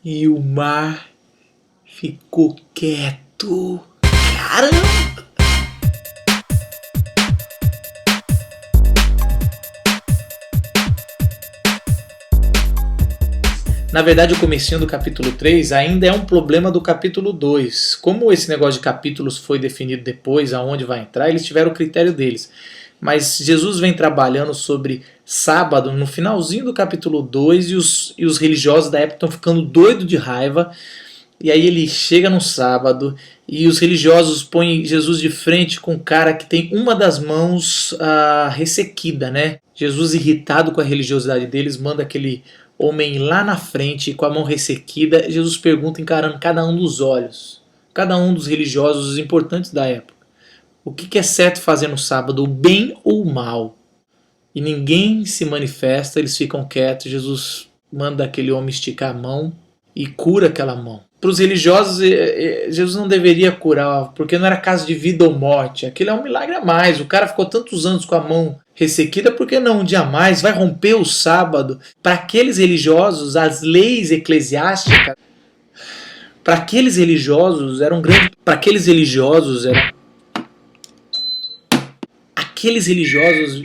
e o mar ficou quieto. Caramba! Na verdade, o comecinho do capítulo 3 ainda é um problema do capítulo 2. Como esse negócio de capítulos foi definido depois, aonde vai entrar, eles tiveram o critério deles. Mas Jesus vem trabalhando sobre sábado no finalzinho do capítulo 2 e os religiosos da época estão ficando doidos de raiva. E aí ele chega no sábado e os religiosos põem Jesus de frente com um cara que tem uma das mãos ressequida, né? Jesus, irritado com a religiosidade deles, manda aquele homem lá na frente com a mão ressequida. Jesus pergunta, encarando cada um dos olhos, cada um dos religiosos importantes da época: o que é certo fazer no sábado, o bem ou o mal? E ninguém se manifesta, eles ficam quietos. Jesus manda aquele homem esticar a mão e cura aquela mão. Para os religiosos, Jesus não deveria curar, porque não era caso de vida ou morte. Aquilo é um milagre a mais. O cara ficou tantos anos com a mão ressequida, por que não um dia a mais? Vai romper o sábado. Para aqueles religiosos, as leis eclesiásticas, para aqueles religiosos eram grandes. Para aqueles religiosos era. Aqueles religiosos.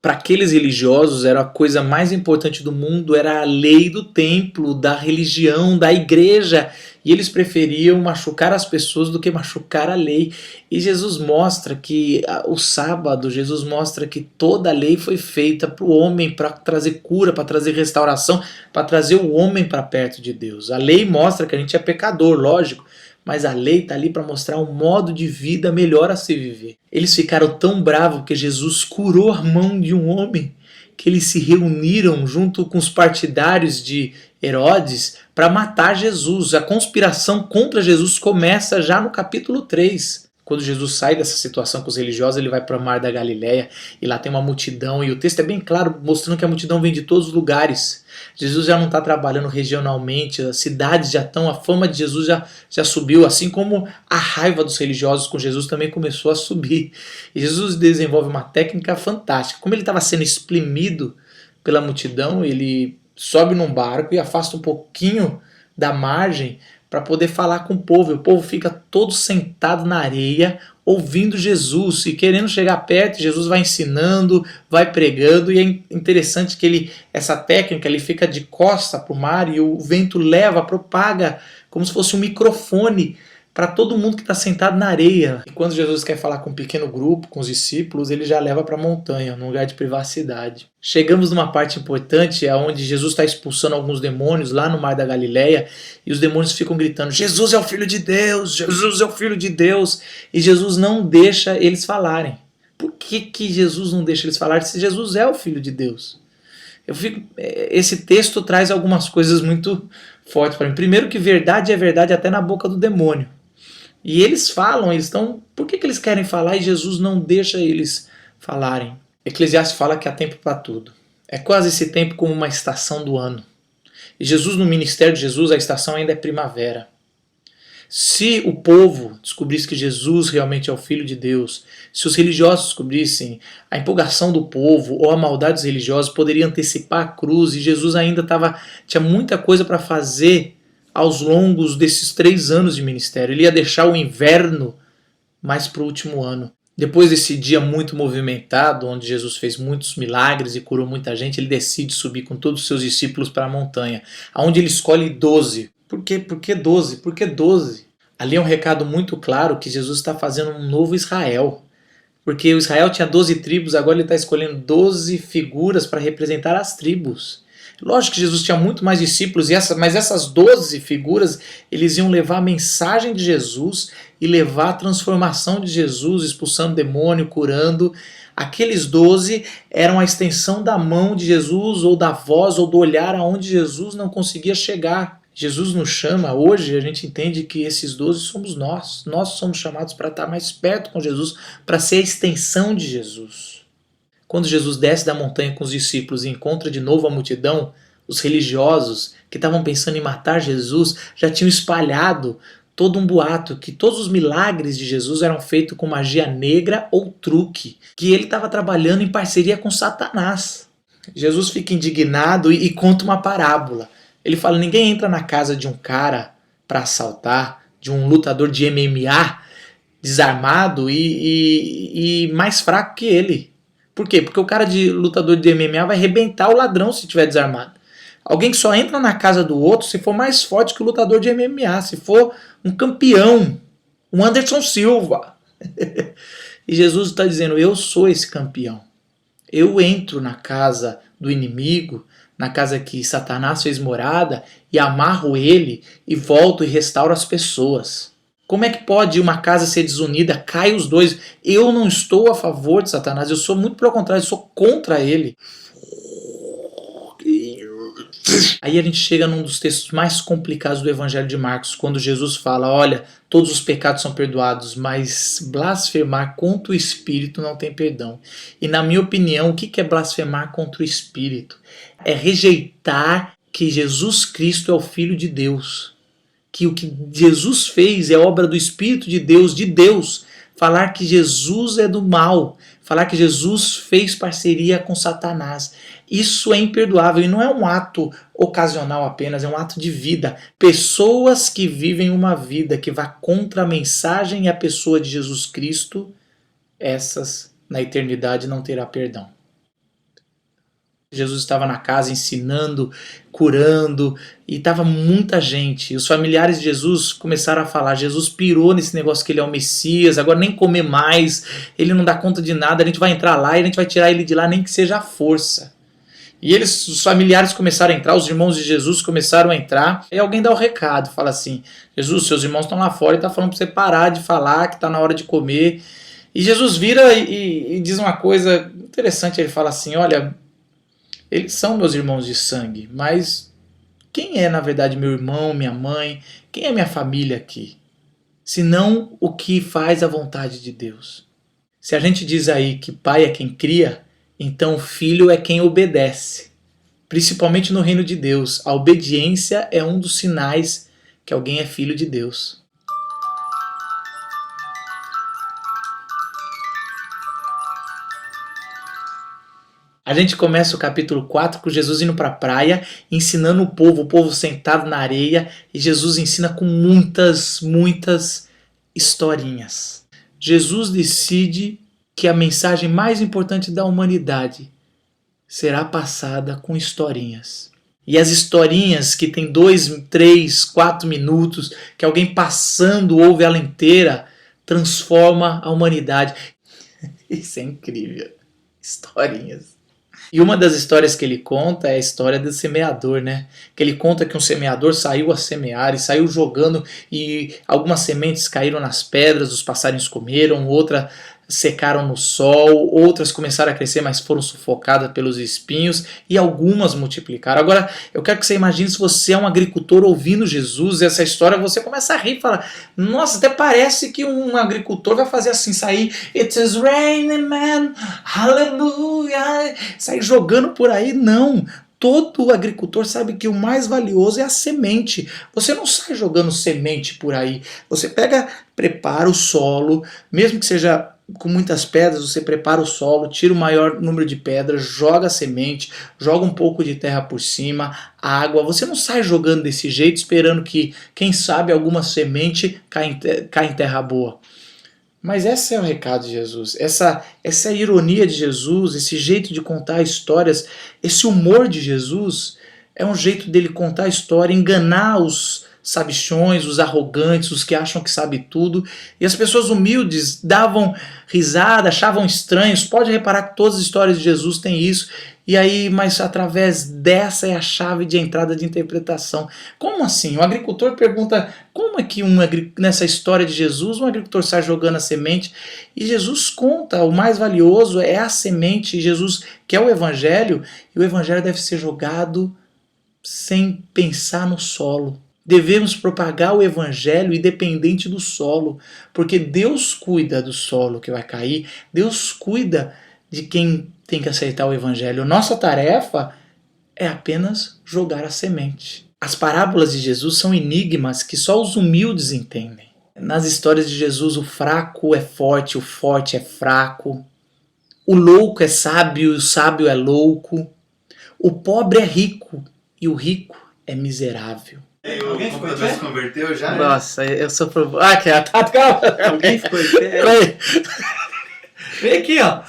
Para aqueles religiosos era a coisa mais importante do mundo, era a lei do templo, da religião, da igreja. E eles preferiam machucar as pessoas do que machucar a lei. E Jesus mostra que o sábado, Jesus mostra que toda a lei foi feita para o homem, para trazer cura, para trazer restauração, para trazer o homem para perto de Deus. A lei mostra que a gente é pecador, lógico. Mas a lei está ali para mostrar um modo de vida melhor a se viver. Eles ficaram tão bravos que Jesus curou a mão de um homem que eles se reuniram junto com os partidários de Herodes para matar Jesus. A conspiração contra Jesus começa já no capítulo 3. Quando Jesus sai dessa situação com os religiosos, ele vai para o Mar da Galileia e lá tem uma multidão. E o texto é bem claro, mostrando que a multidão vem de todos os lugares. Jesus já não está trabalhando regionalmente, as cidades já estão, a fama de Jesus já subiu, assim como a raiva dos religiosos com Jesus também começou a subir. E Jesus desenvolve uma técnica fantástica. Como ele estava sendo exprimido pela multidão, ele sobe num barco e afasta um pouquinho da margem para poder falar com o povo. E o povo fica todo sentado na areia, ouvindo Jesus e querendo chegar perto. Jesus vai ensinando, vai pregando, e é interessante que essa técnica, ele fica de costa para o mar e o vento leva, propaga como se fosse um microfone para todo mundo que está sentado na areia. E quando Jesus quer falar com um pequeno grupo, com os discípulos, ele já leva para a montanha, num lugar de privacidade. Chegamos numa parte importante, onde Jesus está expulsando alguns demônios lá no Mar da Galileia, e os demônios ficam gritando: Jesus é o Filho de Deus! Jesus é o Filho de Deus! E Jesus não deixa eles falarem. Por que Jesus não deixa eles falarem se Jesus é o Filho de Deus? Esse texto traz algumas coisas muito fortes para mim. Primeiro, que verdade é verdade até na boca do demônio. E eles falam, eles estão. Por que eles querem falar e Jesus não deixa eles falarem? Eclesiastes fala que há tempo para tudo. É quase esse tempo como uma estação do ano. E Jesus, no ministério de Jesus, a estação ainda é primavera. Se o povo descobrisse que Jesus realmente é o Filho de Deus, se os religiosos descobrissem, a empolgação do povo ou a maldade dos religiosos poderia antecipar a cruz, e Jesus ainda tinha muita coisa para fazer aos longos desses 3 anos de ministério. Ele ia deixar o inverno mais para o último ano. Depois desse dia muito movimentado, onde Jesus fez muitos milagres e curou muita gente, ele decide subir com todos os seus discípulos para a montanha, onde ele escolhe 12. Por que 12? Por que 12? Ali é um recado muito claro que Jesus está fazendo um novo Israel. Porque o Israel tinha 12 tribos, agora ele está escolhendo 12 figuras para representar as tribos. Lógico que Jesus tinha muito mais discípulos, mas essas 12 figuras, eles iam levar a mensagem de Jesus e levar a transformação de Jesus, expulsando demônio, curando. Aqueles 12 eram a extensão da mão de Jesus, ou da voz, ou do olhar aonde Jesus não conseguia chegar. Jesus nos chama, hoje a gente entende que esses 12 somos nós. Nós somos chamados para estar mais perto com Jesus, para ser a extensão de Jesus. Quando Jesus desce da montanha com os discípulos e encontra de novo a multidão, os religiosos que estavam pensando em matar Jesus já tinham espalhado todo um boato que todos os milagres de Jesus eram feitos com magia negra ou truque, que ele estava trabalhando em parceria com Satanás. Jesus fica indignado e conta uma parábola. Ele fala, ninguém entra na casa de um cara para assaltar, de um lutador de MMA, desarmado e mais fraco que ele. Por quê? Porque o cara de lutador de MMA vai arrebentar o ladrão se estiver desarmado. Alguém que só entra na casa do outro se for mais forte que o lutador de MMA, se for um campeão, um Anderson Silva. E Jesus está dizendo, eu sou esse campeão. Eu entro na casa do inimigo, na casa que Satanás fez morada, e amarro ele e volto e restauro as pessoas. Como é que pode uma casa ser desunida? Cai os dois. Eu não estou a favor de Satanás, eu sou muito pelo contrário, eu sou contra ele. Aí a gente chega num dos textos mais complicados do Evangelho de Marcos, quando Jesus fala, olha, todos os pecados são perdoados, mas blasfemar contra o Espírito não tem perdão. E na minha opinião, o que é blasfemar contra o Espírito? É rejeitar que Jesus Cristo é o Filho de Deus. Que o que Jesus fez é obra do Espírito de Deus. Falar que Jesus é do mal, falar que Jesus fez parceria com Satanás. Isso é imperdoável e não é um ato ocasional apenas, é um ato de vida. Pessoas que vivem uma vida que vá contra a mensagem e a pessoa de Jesus Cristo, essas na eternidade não terá perdão. Jesus estava na casa ensinando, curando, e estava muita gente. E os familiares de Jesus começaram a falar, Jesus pirou nesse negócio que ele é o Messias, agora nem comer mais, ele não dá conta de nada, a gente vai entrar lá e a gente vai tirar ele de lá, nem que seja à força. E os familiares começaram a entrar, os irmãos de Jesus começaram a entrar, e alguém dá o recado, fala assim, Jesus, seus irmãos estão lá fora e está falando para você parar de falar, que está na hora de comer. E Jesus vira e diz uma coisa interessante, ele fala assim, olha, eles são meus irmãos de sangue, mas quem é na verdade meu irmão, minha mãe, quem é minha família aqui? Senão o que faz a vontade de Deus. Se a gente diz aí que pai é quem cria, então filho é quem obedece. Principalmente no reino de Deus, a obediência é um dos sinais que alguém é filho de Deus. A gente começa o capítulo 4 com Jesus indo para a praia, ensinando o povo sentado na areia, e Jesus ensina com muitas historinhas. Jesus decide que a mensagem mais importante da humanidade será passada com historinhas. E as historinhas que tem 2, 3, 4 minutos, que alguém passando ouve ela inteira, transforma a humanidade. Isso é incrível. Historinhas. E uma das histórias que ele conta é a história do semeador, né? Que ele conta que um semeador saiu a semear e saiu jogando e algumas sementes caíram nas pedras, os passarinhos comeram, outras secaram no sol, outras começaram a crescer, mas foram sufocadas pelos espinhos e algumas multiplicaram. Agora, eu quero que você imagine se você é um agricultor ouvindo Jesus, essa história, você começa a rir e fala, nossa, até parece que um agricultor vai fazer assim, sair, it is raining man, hallelujah, sair jogando por aí, não. Todo agricultor sabe que o mais valioso é a semente. Você não sai jogando semente por aí. Você prepara o solo, mesmo que seja com muitas pedras, você prepara o solo, tira o maior número de pedras, joga a semente, joga um pouco de terra por cima, água. Você não sai jogando desse jeito esperando que, quem sabe, alguma semente caia em terra boa. Mas esse é o recado de Jesus, essa é a ironia de Jesus, esse jeito de contar histórias, esse humor de Jesus é um jeito dele contar a história, enganar os sabichões, os arrogantes, os que acham que sabe tudo, e as pessoas humildes davam risada, achavam estranhos. Pode reparar que todas as histórias de Jesus têm isso, e aí, mas através dessa é a chave de entrada de interpretação. Como assim? O agricultor pergunta, como é que nessa história de Jesus um agricultor sai jogando a semente? E Jesus conta, o mais valioso é a semente. Jesus quer o evangelho, e o evangelho deve ser jogado sem pensar no solo. Devemos propagar o evangelho independente do solo, porque Deus cuida do solo que vai cair, Deus cuida de quem tem que aceitar o evangelho. Nossa tarefa é apenas jogar a semente. As parábolas de Jesus são enigmas que só os humildes entendem. Nas histórias de Jesus, o fraco é forte, o forte é fraco, o louco é sábio, o sábio é louco, o pobre é rico e o rico é miserável. Alguém ficou em pé? Se converteu já? Nossa, eu sofro... Ah, que é calma. Alguém ficou em pé? Vem aqui, ó.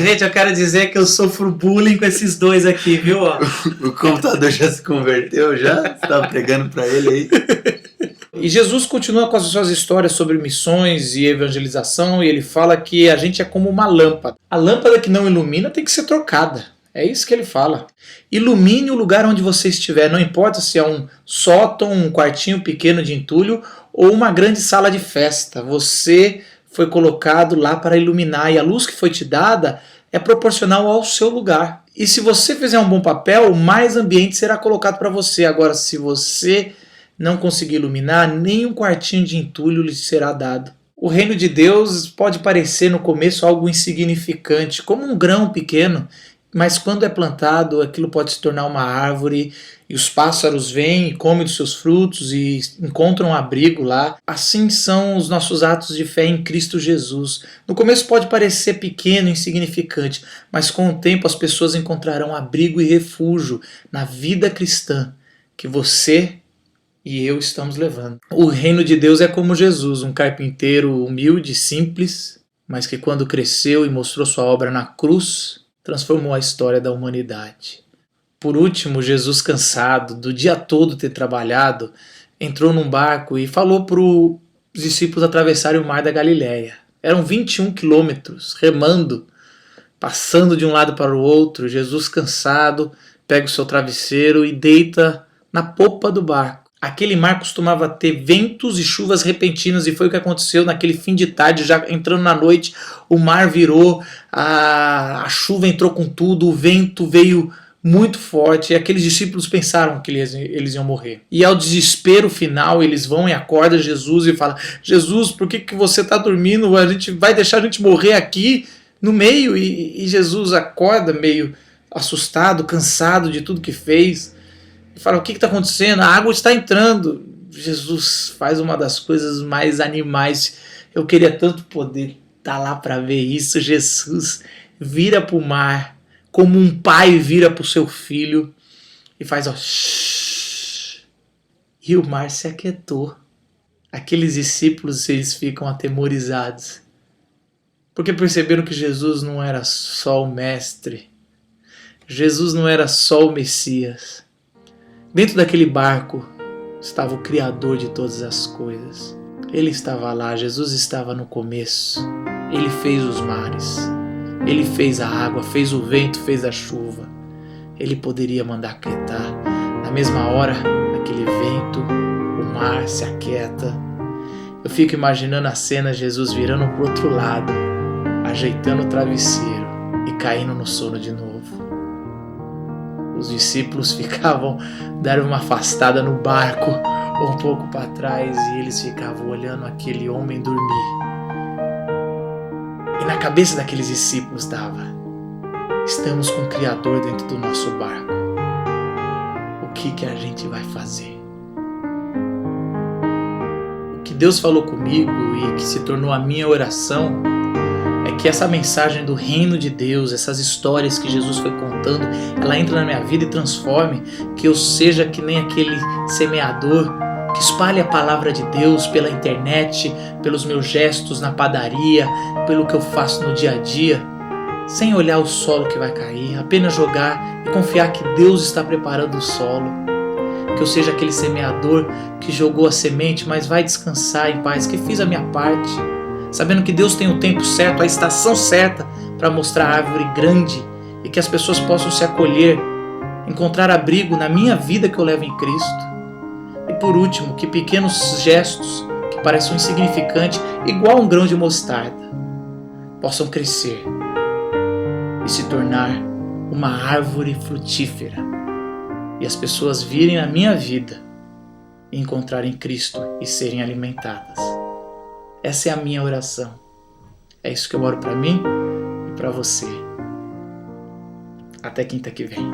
Gente, eu quero dizer que eu sofro bullying com esses dois aqui, viu? Ó. O computador já se converteu já? Você tava pregando pra ele aí? E Jesus continua com as suas histórias sobre missões e evangelização, e ele fala que a gente é como uma lâmpada. A lâmpada que não ilumina tem que ser trocada. É isso que ele fala. Ilumine o lugar onde você estiver, não importa se é um sótão, um quartinho pequeno de entulho ou uma grande sala de festa. Você foi colocado lá para iluminar, e a luz que foi te dada é proporcional ao seu lugar. E se você fizer um bom papel, mais ambiente será colocado para você. Agora, se você não conseguir iluminar, nem um quartinho de entulho lhe será dado. O reino de Deus pode parecer no começo algo insignificante, como um grão pequeno, mas quando é plantado, aquilo pode se tornar uma árvore, e os pássaros vêm e comem dos seus frutos e encontram abrigo lá. Assim são os nossos atos de fé em Cristo Jesus. No começo pode parecer pequeno, insignificante, mas com o tempo as pessoas encontrarão abrigo e refúgio na vida cristã que você e eu estamos levando. O reino de Deus é como Jesus, um carpinteiro humilde, simples, mas que quando cresceu e mostrou sua obra na cruz, transformou a história da humanidade. Por último, Jesus, cansado do dia todo ter trabalhado, entrou num barco e falou para os discípulos atravessarem o mar da Galileia. Eram 21 quilômetros, remando, passando de um lado para o outro. Jesus, cansado, pega o seu travesseiro e deita na popa do barco. Aquele mar costumava ter ventos e chuvas repentinas, e foi o que aconteceu naquele fim de tarde, já entrando na noite. O mar virou, a chuva entrou com tudo, o vento veio muito forte, e aqueles discípulos pensaram que eles iam morrer. E ao desespero final, eles vão e acordam Jesus e falam: Jesus, por que você está dormindo? A gente vai deixar a gente morrer aqui no meio? E Jesus acorda meio assustado, cansado de tudo que fez. E fala: o que está acontecendo? A água está entrando. Jesus faz uma das coisas mais animais. Eu queria tanto poder estar lá para ver isso. Jesus vira para o mar, como um pai vira para o seu filho, e faz ó, shhh, e o mar se aquietou. Aqueles discípulos, eles ficam atemorizados, porque perceberam que Jesus não era só o mestre, Jesus não era só o Messias. Dentro daquele barco estava o Criador de todas as coisas. Ele estava lá, Jesus estava no começo. Ele fez os mares, ele fez a água, fez o vento, fez a chuva. Ele poderia mandar aquietar. Na mesma hora, aquele vento, o mar se aquieta. Eu fico imaginando a cena, Jesus virando para o outro lado, ajeitando o travesseiro e caindo no sono de novo. Os discípulos ficavam, deram uma afastada no barco, um pouco para trás, e eles ficavam olhando aquele homem dormir. E na cabeça daqueles discípulos estava: estamos com o Criador dentro do nosso barco. O que a gente vai fazer? O que Deus falou comigo e que se tornou a minha oração é que essa mensagem do reino de Deus, essas histórias que Jesus foi contando, ela entra na minha vida e transforme, que eu seja que nem aquele semeador que espalha a palavra de Deus pela internet, pelos meus gestos na padaria, pelo que eu faço no dia a dia, sem olhar o solo que vai cair, apenas jogar e confiar que Deus está preparando o solo. Que eu seja aquele semeador que jogou a semente, mas vai descansar em paz, que fiz a minha parte, sabendo que Deus tem o tempo certo, a estação certa para mostrar a árvore grande e que as pessoas possam se acolher, encontrar abrigo na minha vida que eu levo em Cristo. E por último, que pequenos gestos que parecem insignificantes, igual um grão de mostarda, possam crescer e se tornar uma árvore frutífera, e as pessoas virem na minha vida e encontrarem Cristo e serem alimentadas. Essa é a minha oração. É isso que eu oro para mim e para você. Até quinta que vem.